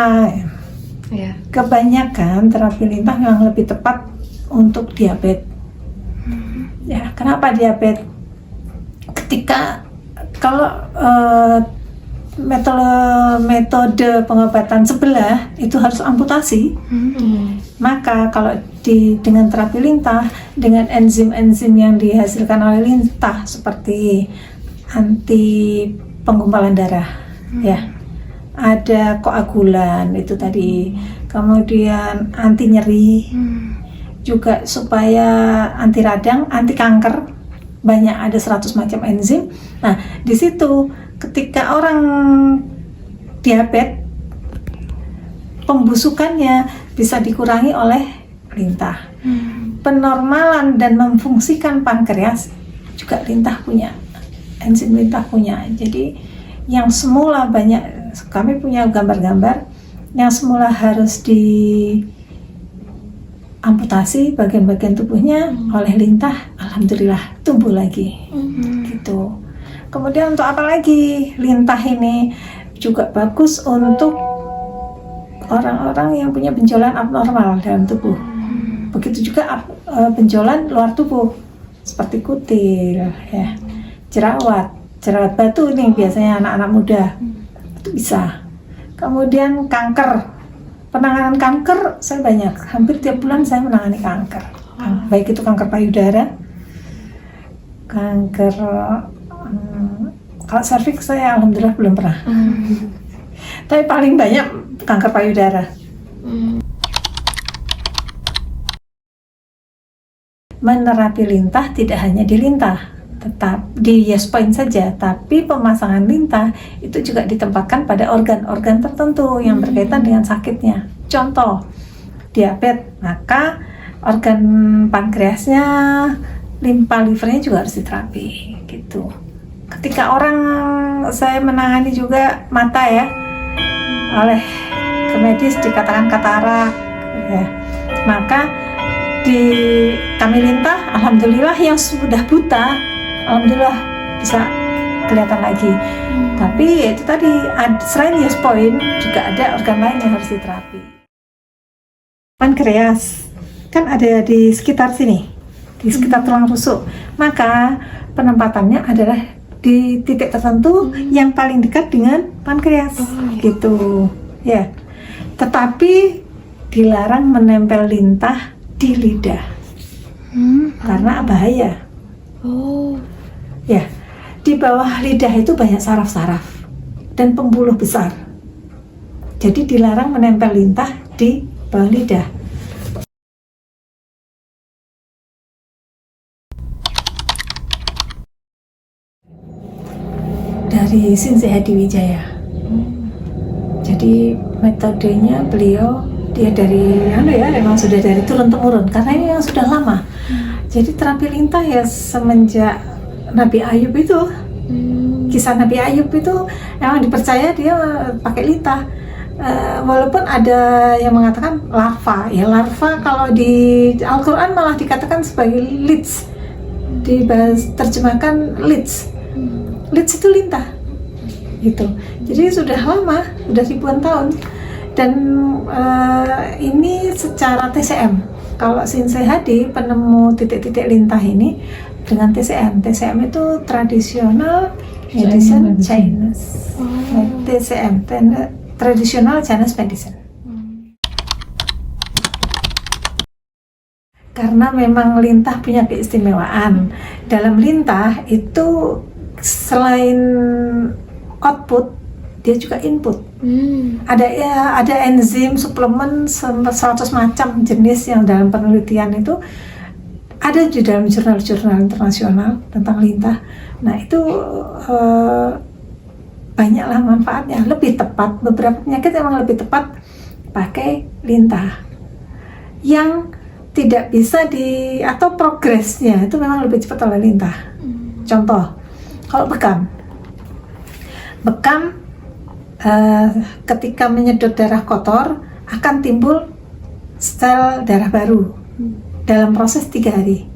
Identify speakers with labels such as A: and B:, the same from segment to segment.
A: lintah.
B: Ya.
A: Kebanyakan terapi lintah memang lebih tepat untuk diabetes. Ya, kenapa diabetes? Ketika kalau metode pengobatan sebelah itu harus amputasi, maka kalau dengan terapi lintah, dengan enzim-enzim yang dihasilkan oleh lintah seperti anti penggumpalan darah, ya, ada koagulan itu tadi, kemudian anti nyeri, juga supaya anti radang, anti kanker, banyak, ada 100 macam enzim. Nah, di situ ketika orang diabetes, pembusukannya bisa dikurangi oleh lintah. Penormalan dan memfungsikan pankreas juga lintah punya, enzim lintah punya. Jadi yang semula banyak, kami punya gambar-gambar yang semula harus diamputasi bagian-bagian tubuhnya oleh lintah, alhamdulillah tumbuh lagi. Gitu. Kemudian untuk apa lagi? Lintah ini juga bagus untuk orang-orang yang punya benjolan abnormal dalam tubuh. Begitu juga benjolan luar tubuh seperti kutil, ya, jerawat batu ini biasanya anak-anak muda itu bisa. Kemudian kanker, penanganan kanker saya banyak, hampir tiap bulan saya menangani kanker, baik itu kanker payudara, kanker kalau serviks saya alhamdulillah belum pernah, tapi paling banyak kanker payudara. Menerapi lintah tidak hanya di lintah, tetap di Yes Point saja, tapi pemasangan lintah itu juga ditempatkan pada organ-organ tertentu yang berkaitan dengan sakitnya. Contoh, diabetes, maka organ pankreasnya, limpa livernya juga harus diterapi, gitu. Ketika orang, saya menangani juga mata ya, oleh ke medis dikatakan katarak, ya, maka di kami lintah, alhamdulillah yang sudah buta, alhamdulillah bisa kelihatan lagi. Tapi itu tadi, selain Yes Point juga ada organ lain yang harus diterapi. Pankreas kan ada di sekitar sini, di sekitar tulang rusuk, maka penempatannya adalah di titik tertentu yang paling dekat dengan pankreas, gitu ya. Tetapi dilarang menempel lintah di lidah karena bahaya. Ya, di bawah lidah itu banyak saraf-saraf dan pembuluh besar, jadi dilarang menempel lintah di bawah lidah. Dari Shinzei Hadiwijaya. Jadi metodenya beliau dia dari memang sudah dari turun temurun karena ini yang sudah lama. Jadi terapi lintah ya semenjak Nabi Ayub itu, kisah Nabi Ayub itu memang dipercaya dia pakai lintah. Walaupun ada yang mengatakan larva, ya larva kalau di Al-Quran malah dikatakan sebagai lich, diterjemahkan lich. Lich itu lintah, gitu. Jadi sudah lama, sudah ribuan tahun. Dan ini secara TCM. Kalau Shinzei Hadi penemu titik-titik lintah ini dengan TCM. TCM itu tradisional medicine Chinese. TCM, traditional Chinese medicine. Karena memang lintah punya keistimewaan. Dalam lintah itu selain output, dia juga input. Ada enzim, suplemen 100 macam jenis yang dalam penelitian itu ada di dalam jurnal-jurnal internasional tentang lintah. Nah itu banyaklah manfaatnya, lebih tepat, beberapa penyakit memang lebih tepat pakai lintah. Yang tidak bisa atau progresnya itu memang lebih cepat oleh lintah. Contoh, kalau bekam ketika menyedot darah kotor akan timbul sel darah baru dalam proses 3 hari.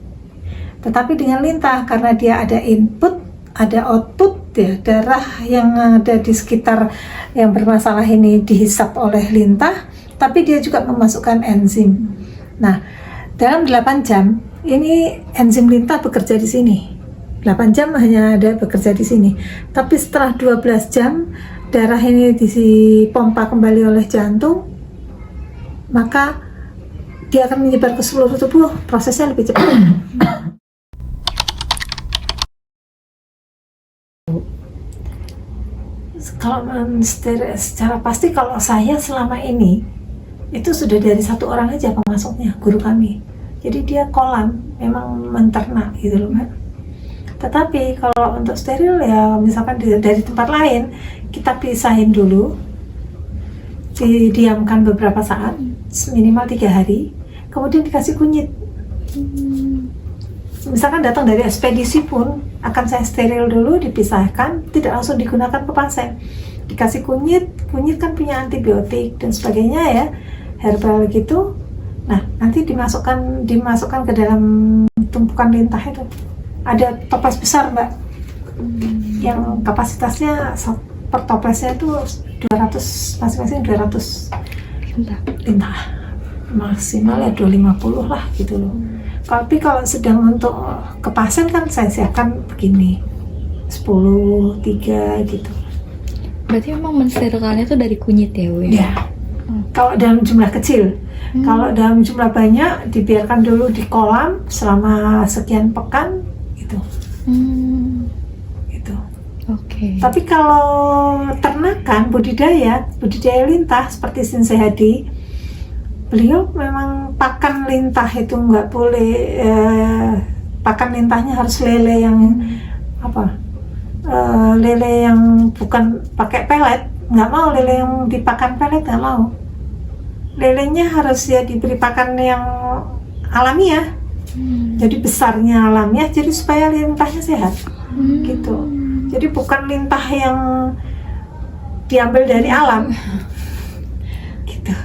A: Tetapi dengan lintah, karena dia ada input, ada output, ya, darah yang ada di sekitar yang bermasalah ini dihisap oleh lintah, tapi dia juga memasukkan enzim. Nah, dalam 8 jam ini enzim lintah bekerja di sini. 8 jam hanya ada bekerja di sini. Tapi setelah 12 jam darah ini dipompa kembali oleh jantung, maka dia akan menyebar ke seluruh tubuh, prosesnya lebih cepat. Kalau secara pasti, kalau saya selama ini itu sudah dari 1 orang aja pemasoknya, guru kami. Jadi dia kolam, memang menternak gitu loh kan. Tetapi kalau untuk steril ya misalkan dari tempat lain, kita pisahin dulu, didiamkan beberapa saat, minimal 3 hari, kemudian dikasih kunyit. Misalkan datang dari ekspedisi pun akan saya steril dulu, dipisahkan, tidak langsung digunakan ke pasien, dikasih kunyit kan punya antibiotik dan sebagainya ya, herbal gitu. Nah, nanti dimasukkan ke dalam tumpukan lintah itu. Ada toples besar, Mbak, yang kapasitasnya per toplesnya itu 200, masing-masing 200 lintah, maksimal ya 250 lah gitu loh. Tapi kalau sedang untuk ke pasien kan saya siapkan begini, 10, 3 gitu.
B: Berarti memang mensterilkannya tuh dari kunyit ya, Bu?
A: Ya. Kalau dalam jumlah kecil. Kalau dalam jumlah banyak, dibiarkan dulu di kolam selama sekian pekan gitu. Gitu.
B: Oke.
A: Tapi kalau ternakan, budidaya lintah seperti Sinsehadi, beliau memang pakan lintah itu nggak boleh, pakan lintahnya harus lele yang lele yang bukan pakai pelet, nggak mau. Lele yang dipakan pelet nggak mau. Lelenya harus ya diberi pakan yang alamiah, jadi besarnya alamiah, jadi supaya lintahnya sehat gitu. Jadi bukan lintah yang diambil dari alam gitu.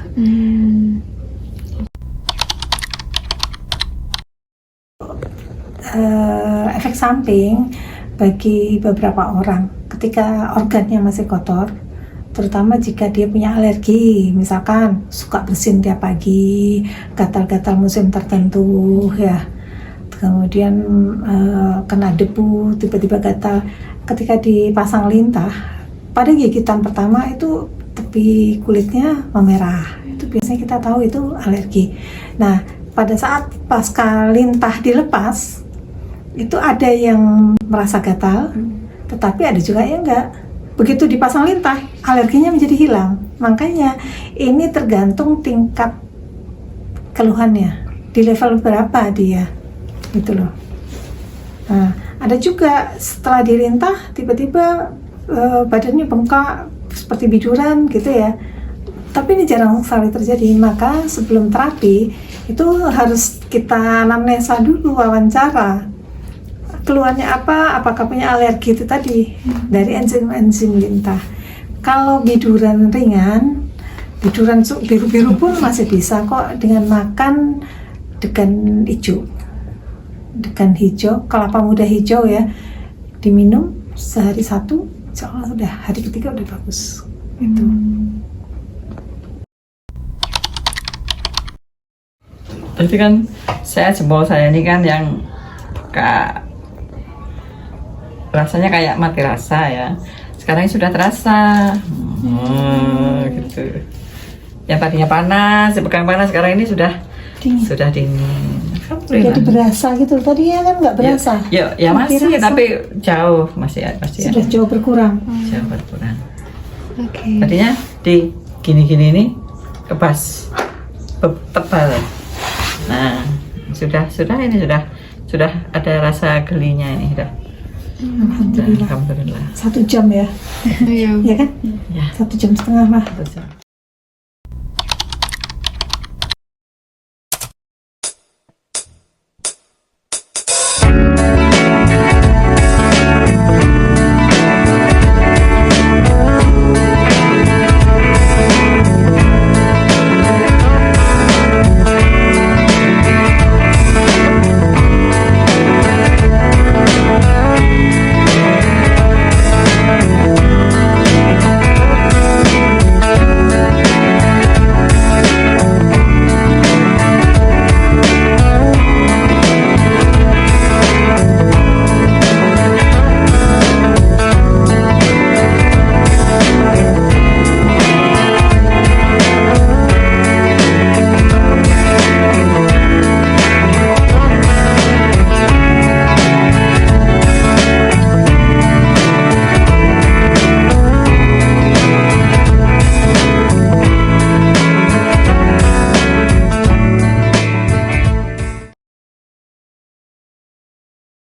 A: Efek samping bagi beberapa orang ketika organnya masih kotor, terutama jika dia punya alergi, misalkan suka bersin tiap pagi, gatal-gatal musim tertentu ya, kemudian kena debu tiba-tiba gatal, ketika dipasang lintah pada gigitan pertama itu tepi kulitnya memerah, itu biasanya kita tahu itu alergi. Nah, pada saat pasca lintah dilepas itu ada yang merasa gatal, tetapi ada juga yang enggak. Begitu dipasang lintah, alerginya menjadi hilang. Makanya ini tergantung tingkat keluhannya, di level berapa dia, gitu loh. Nah, ada juga setelah dilintah tiba-tiba badannya bengkak seperti biduran gitu ya. Tapi ini jarang sekali terjadi. Maka sebelum terapi itu harus kita anamnesa dulu, wawancara. Keluhannya apa, apakah punya alergi itu tadi dari enzim-enzim lintah. Kalau biduran ringan, biduran biru-biru pun masih bisa kok dengan makan degan hijau. Degan hijau, kelapa muda hijau ya, diminum sehari 1, insya Allah udah hari ketiga udah bagus gitu.
C: Jadi kan jempol saya ini kan yang rasanya kayak mati rasa ya. Sekarang sudah terasa, gitu. Yang tadinya panas, dipegang panas, sekarang ini sudah dingin.
A: Jadi berasa gitu. Tadinya kan nggak berasa.
C: Ya masih, tapi jauh masih
A: sudah jauh berkurang.
C: Jauh berkurang.
B: Oke.
C: Tadinya di gini-gini ini kebas, tebal. Nah, sudah ada rasa gelinya ini sudah.
A: Alhamdulillah.
C: 1
A: jam ya.
B: Iya.
A: Ya kan?
C: Ya.
A: 1,5 jam lah.
C: 1 jam.